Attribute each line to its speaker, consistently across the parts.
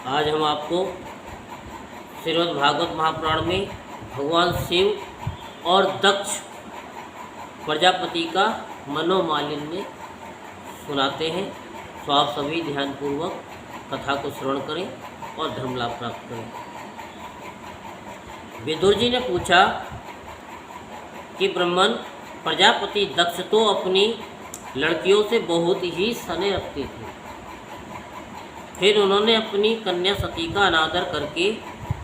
Speaker 1: आज हम आपको श्रीमद् भागवत महापुराण में भगवान शिव और दक्ष प्रजापति का मनोमालिन्य सुनाते हैं। तो आप सभी ध्यानपूर्वक कथा को श्रवण करें और धर्म लाभ प्राप्त करें। विदुर जी ने पूछा कि ब्राह्मण प्रजापति दक्ष तो अपनी लड़कियों से बहुत ही स्नेह रखते थे, फिर उन्होंने अपनी कन्या सती का अनादर करके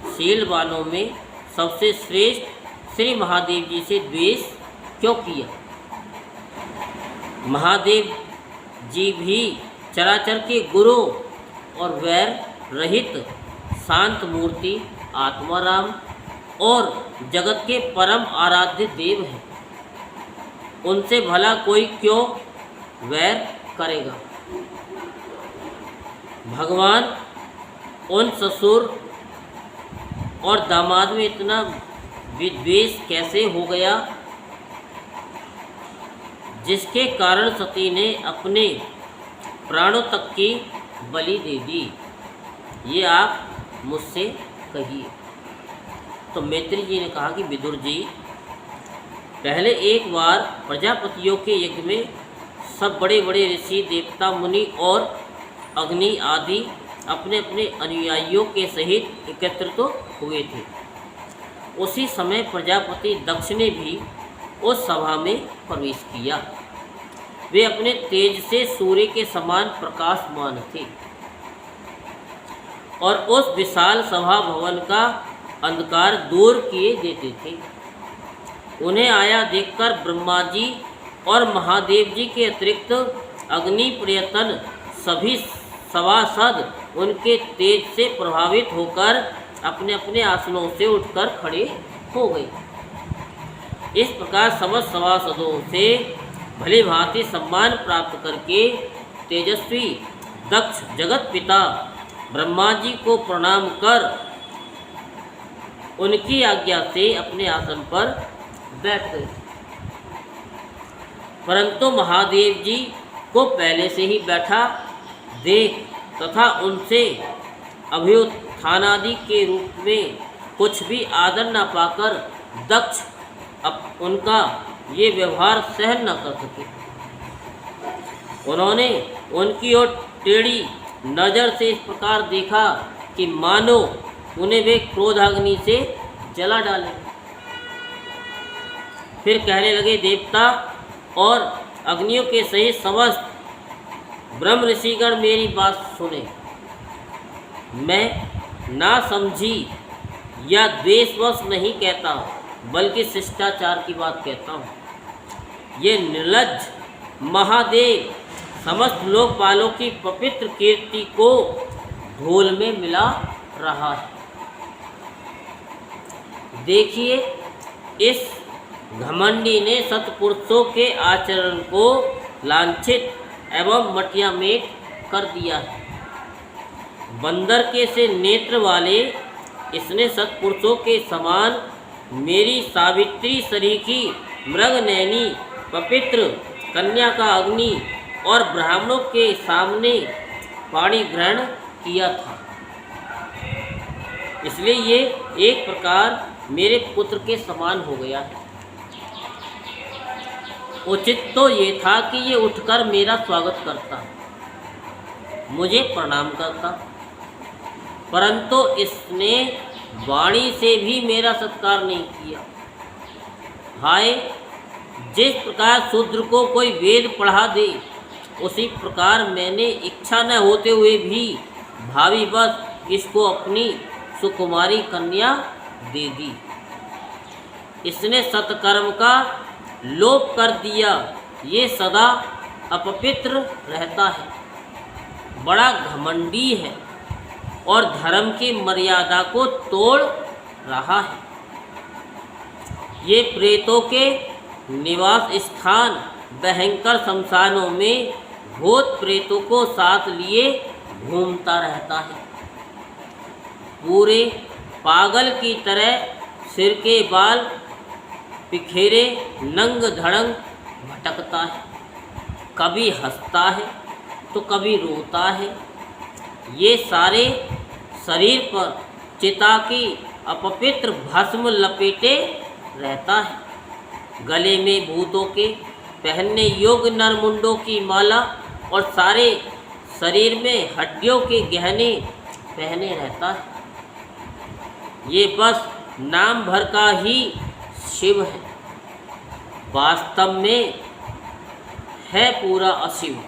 Speaker 1: शीलवानों में सबसे श्रेष्ठ श्री महादेव जी से द्वेष क्यों किया? महादेव जी भी चराचर के गुरु और वैर रहित शांत मूर्ति आत्माराम और जगत के परम आराध्य देव हैं। उनसे भला कोई क्यों वैर करेगा? भगवान उन ससुर और दामाद में इतना विद्वेष कैसे हो गया, जिसके कारण सती ने अपने प्राणों तक की बलि दे दी? ये आप मुझसे कहिए। तो मैत्री जी ने कहा कि विदुर जी, पहले एक बार प्रजापतियों के यज्ञ में सब बड़े बड़े ऋषि देवता मुनि और अग्नि आदि अपने अपने अनुयायियों के सहित एकत्रित तो हुए थे। उसी समय प्रजापति दक्ष ने भी उस सभा में प्रवेश किया। वे अपने तेज से सूर्य के समान प्रकाशमान थे और उस विशाल सभा भवन का अंधकार दूर किए देते थे। उन्हें आया देखकर ब्रह्मा जी और महादेव जी के अतिरिक्त अग्नि प्रयतन सभी सभासद उनके तेज से प्रभावित होकर अपने अपने आसनों से उठकर खड़े हो गए। इस प्रकार समस्त सभासदों से भली भांति सम्मान प्राप्त करके तेजस्वी दक्ष जगत पिता ब्रह्मा जी को प्रणाम कर उनकी आज्ञा से अपने आसन पर बैठ गए। परंतु महादेव जी को पहले से ही बैठा देख तथा उनसे अभ्युत्थानादि के रूप में कुछ भी आदर न पाकर दक्ष उनका ये व्यवहार सहन न कर सके। उन्होंने उनकी ओर टेढ़ी नज़र से इस प्रकार देखा कि मानो उन्हें वे क्रोधाग्नि से जला डालें। फिर कहने लगे, देवता और अग्नियों के सहित समस्त ब्रह्म ऋषिगण मेरी बात सुने। मैं ना समझी या द्वेषवश नहीं कहता, बल्कि शिष्टाचार की बात कहता हूँ। ये निर्लज्ज महादेव समस्त लोकपालों की पवित्र कीर्ति को धूल में मिला रहा है। देखिए, इस घमंडी ने सत्पुरुषों के आचरण को लांछित एवं मटियामेट कर दिया है। बंदर के से नेत्र वाले इसने सत्पुरुषों के समान मेरी सावित्री सरीखी मृगनयनी पवित्र कन्या का अग्नि और ब्राह्मणों के सामने पाणी ग्रहण किया था। इसलिए ये एक प्रकार मेरे पुत्र के समान हो गया है। उचित तो ये था कि ये उठकर मेरा स्वागत करता, मुझे प्रणाम करता, परंतु इसने वाणी से भी मेरा सत्कार नहीं किया। हाय, जिस प्रकार शूद्र को कोई वेद पढ़ा दे, उसी प्रकार मैंने इच्छा न होते हुए भी भावी बस इसको अपनी सुकुमारी कन्या दे दी। इसने सत्कर्म का लोप कर दिया, ये सदा अपवित्र रहता है, बड़ा घमंडी है और धर्म की मर्यादा को तोड़ रहा है। ये प्रेतों के निवास स्थान भयंकर शमशानों में भूत प्रेतों को साथ लिए घूमता रहता है। पूरे पागल की तरह सिर के बाल बिखेरे नंग धड़ंग भटकता है, कभी हंसता है तो कभी रोता है। ये सारे शरीर पर चिता की अपवित्र भस्म लपेटे रहता है। गले में भूतों के पहनने योग्य नरमुंडों की माला और सारे शरीर में हड्डियों के गहने पहने रहता है। ये बस नाम भर का ही शिव है, वास्तव में है पूरा अशिव।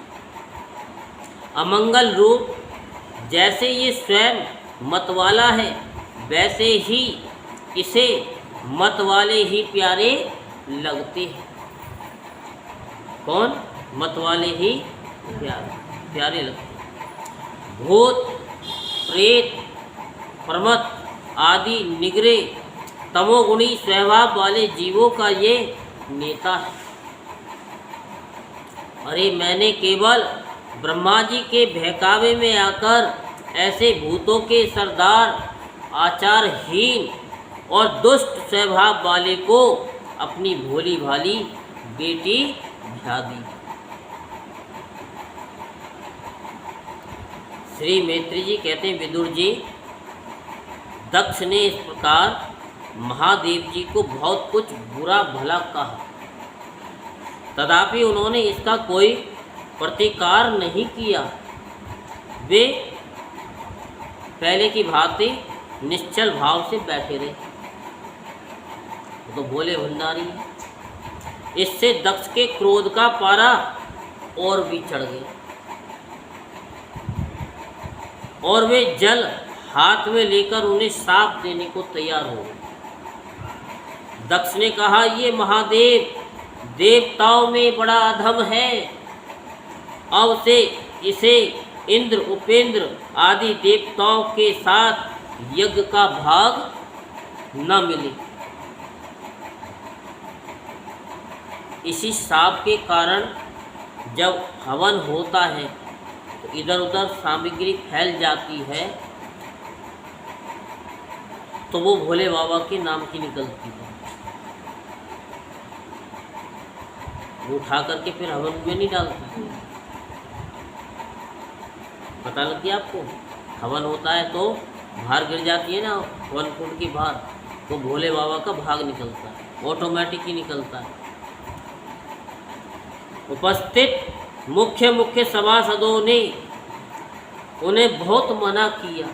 Speaker 1: अमंगल रूप जैसे ये स्वयं मतवाला है, वैसे ही इसे मतवाले ही प्यारे लगते हैं। कौन? मतवाले ही प्यारे लगते हैं। भूत प्रेत प्रमथ आदि निगरे तमोगुणी स्वभाव वाले जीवों का ये नेता है। अरे मैंने केवल ब्रह्मा जी के बहकावे में आकर ऐसे भूतों के सरदार, आचारहीन और दुष्ट स्वभाव वाले को अपनी भोली भाली बेटी ब्याह दी। श्री मैत्री जी कहते हैं, विदुर जी, दक्ष ने इस प्रकार महादेव जी को बहुत कुछ बुरा भला कहा, तथापि उन्होंने इसका कोई प्रतिकार नहीं किया। वे पहले की भांति निश्चल भाव से बैठे रहे। तो भोले भंडारी है। इससे दक्ष के क्रोध का पारा और भी चढ़ गया और वे जल हाथ में लेकर उन्हें शाप देने को तैयार हो गए। दक्ष ने कहा, ये महादेव देवताओं में बड़ा अधम है, अब से इसे इंद्र, उपेंद्र आदि देवताओं के साथ यज्ञ का भाग न मिले। इसी शाप के कारण जब हवन होता है तो इधर उधर सामग्री फैल जाती है, तो वो भोले बाबा के नाम की निकलती है। वो उठा करके फिर हवन में नहीं डालती। पता लग गया आपको? हवन होता है तो बाहर गिर जाती है ना हवन कुंड की बाहर, तो भोले बाबा का भाग निकलता है, ऑटोमेटिक ही निकलता है। उपस्थित मुख्य सभासदों ने उन्हें बहुत मना किया,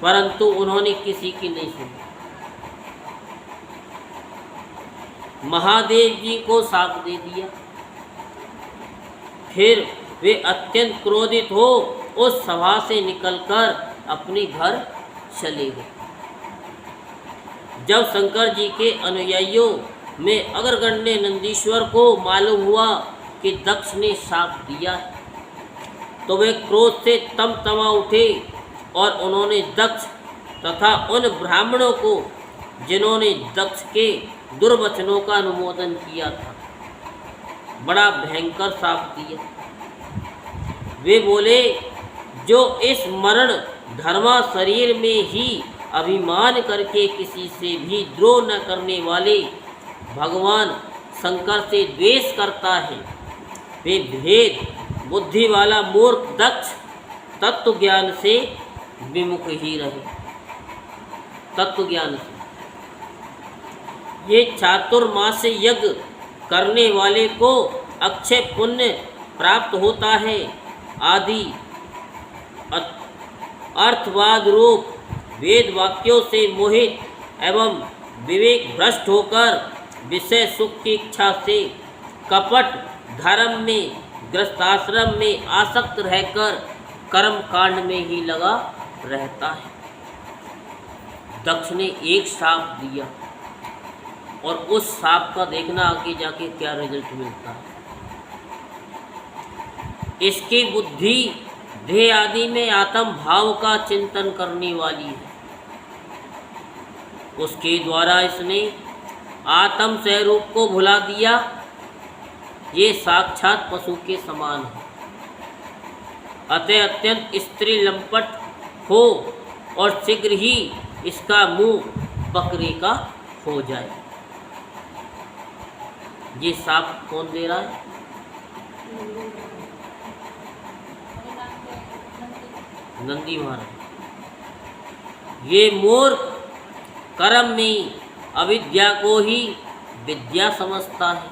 Speaker 1: परंतु उन्होंने किसी की नहीं सुनी। महादेव जी को शाप दे दिया। फिर वे अत्यंत क्रोधित हो उस सभा से निकलकर अपने घर चले गए। जब शंकर जी के अनुयायियों में अग्रगण्य नंदीश्वर को मालूम हुआ कि दक्ष ने शाप दिया है, तो वे क्रोध से तमा उठे और उन्होंने दक्ष तथा उन ब्राह्मणों को जिन्होंने दक्ष के दुर्वचनों का अनुमोदन किया था, बड़ा भयंकर शाप दिया। वे बोले, जो इस मरण धर्मा शरीर में ही अभिमान करके किसी से भी द्रोह न करने वाले भगवान शंकर से द्वेष करता है, वे भेद बुद्धि वाला मूर्ख दक्ष तत्व ज्ञान से विमुख ही रहे। तत्व ज्ञान से ये चातुर्मास्य यज्ञ करने वाले को अक्षय पुण्य प्राप्त होता है आदि अर्थवाद रूप वेद वाक्यों से मोहित एवं विवेक भ्रष्ट होकर विषय सुख की इच्छा से कपट धर्म में गृहस्थाश्रम में आसक्त रहकर कर्म कांड में ही लगा रहता है। दक्ष ने एक शाप दिया और उस शाप का देखना आगे जाके क्या रिजल्ट मिलता है। इसकी बुद्धि देह आदि में आत्म भाव का चिंतन करने वाली है। उसके द्वारा इसने आत्म स्वरूप को भुला दिया। ये साक्षात पशु के समान है। अतः अत्यंत स्त्री लंपट हो और शीघ्र ही इसका मुंह बकरे का हो जाए। ये शाप कौन दे रहा है? नंदी महाराज। ये मूर्ख कर्म में अविद्या को ही विद्या समझता है,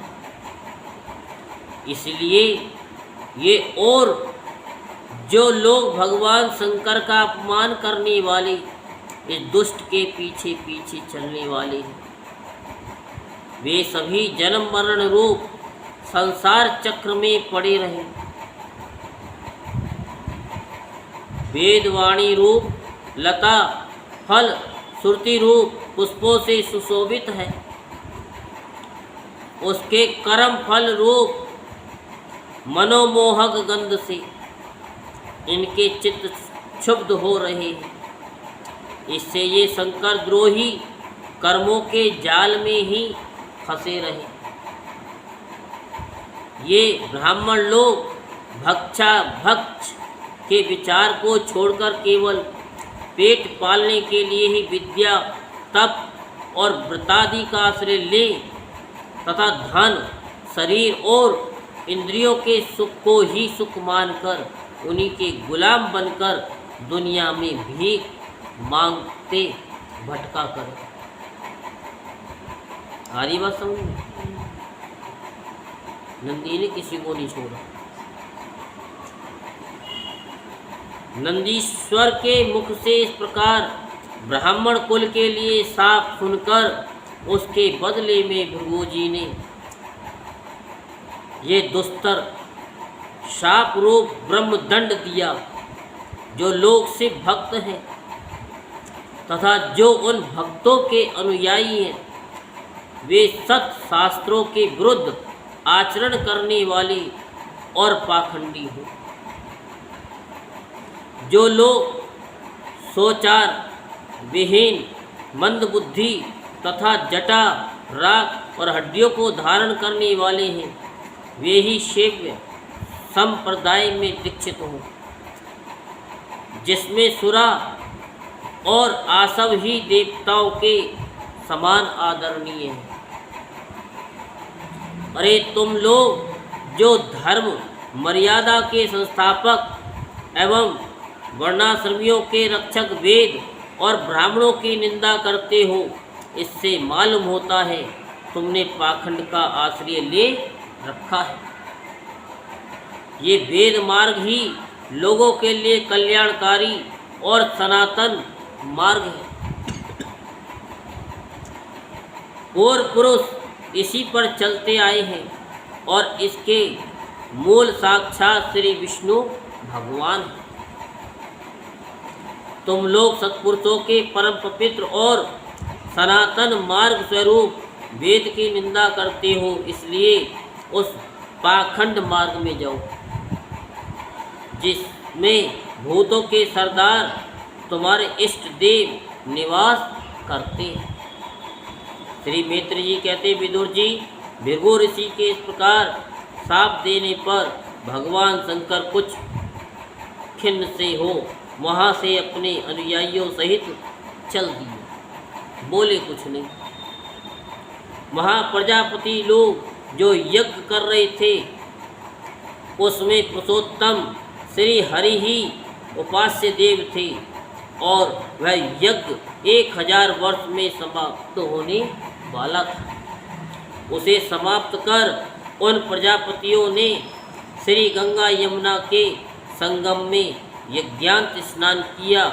Speaker 1: इसलिए ये और जो लोग भगवान शंकर का अपमान करने वाले इस दुष्ट के पीछे पीछे चलने वाले हैं, वे सभी जन्म मरण रूप संसार चक्र में पड़े रहे। वेदवाणी रूप लता फल श्रुति रूप पुष्पों से सुशोभित है, उसके कर्म फल रूप मनोमोहक गंध से इनके चित्त क्षुब्ध हो रहे हैं। इससे ये शंकर द्रोही कर्मों के जाल में ही फंसे रहे। ये ब्राह्मण लोग भक्ष के विचार को छोड़कर केवल पेट पालने के लिए ही विद्या तप और व्रतादि का आश्रय ले तथा धन शरीर और इंद्रियों के सुख को ही सुख मानकर उन्हीं के गुलाम बनकर दुनिया में भीख मांगते भटका कर। सारी बात समझ में? नंदी ने किसी को नहीं छोड़ा। नंदीश्वर के मुख से इस प्रकार ब्राह्मण कुल के लिए शाप सुनकर उसके बदले में भृगु जी ने ये दुस्तर शाप रूप ब्रह्मदंड दिया। जो लोग से भक्त हैं तथा जो उन भक्तों के अनुयायी हैं, वे सत शास्त्रों के विरुद्ध आचरण करने वाले और पाखंडी हो। जो लोग सोचार विहीन मंदबुद्धि तथा जटा राग और हड्डियों को धारण करने वाले हैं, वे ही शैव संप्रदाय में दीक्षित हों, जिसमें सुरा और आसव ही देवताओं के समान आदरणीय है। अरे तुम लोग जो धर्म मर्यादा के संस्थापक एवं वर्णाश्रमियों के रक्षक वेद और ब्राह्मणों की निंदा करते हो, इससे मालूम होता है तुमने पाखंड का आश्रय ले रखा है। ये वेद मार्ग ही लोगों के लिए कल्याणकारी और सनातन मार्ग है। और पुरुष इसी पर चलते आए हैं और इसके मूल साक्षात श्री विष्णु भगवान हैं। तुम लोग सत्पुरुषों के परम पवित्र और सनातन मार्ग स्वरूप वेद की निंदा करते हो, इसलिए उस पाखंड मार्ग में जाओ जिसमें भूतों के सरदार तुम्हारे इष्ट देव निवास करते हैं। श्री मैत्री जी कहते, विदुर जी, भृगु ऋषि के इस प्रकार शाप देने पर भगवान शंकर कुछ खिन्न से हो वहाँ से अपने अनुयायियों सहित चल दिए, बोले कुछ नहीं। वहाँ प्रजापति लोग जो यज्ञ कर रहे थे, उसमें पुरुषोत्तम श्री हरि ही उपास्य देव थे और वह यज्ञ 1000 वर्ष में समाप्त होने वाला था। उसे समाप्त कर उन प्रजापतियों ने श्री गंगा यमुना के संगम में यज्ञांत स्नान किया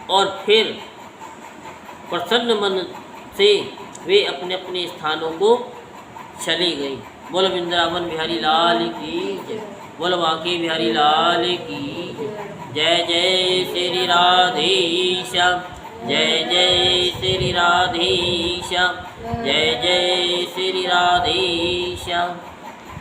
Speaker 1: और फिर प्रसन्न मन से वे अपने अपने स्थानों को चले गए। बोलो वृंदावन बिहारी लाल की जय, बोलो बांके बिहारी लाल की जय। जय श्री राधेश्याम, जय जय श्री राधेश्याम, जय जय श्री राधेश्याम।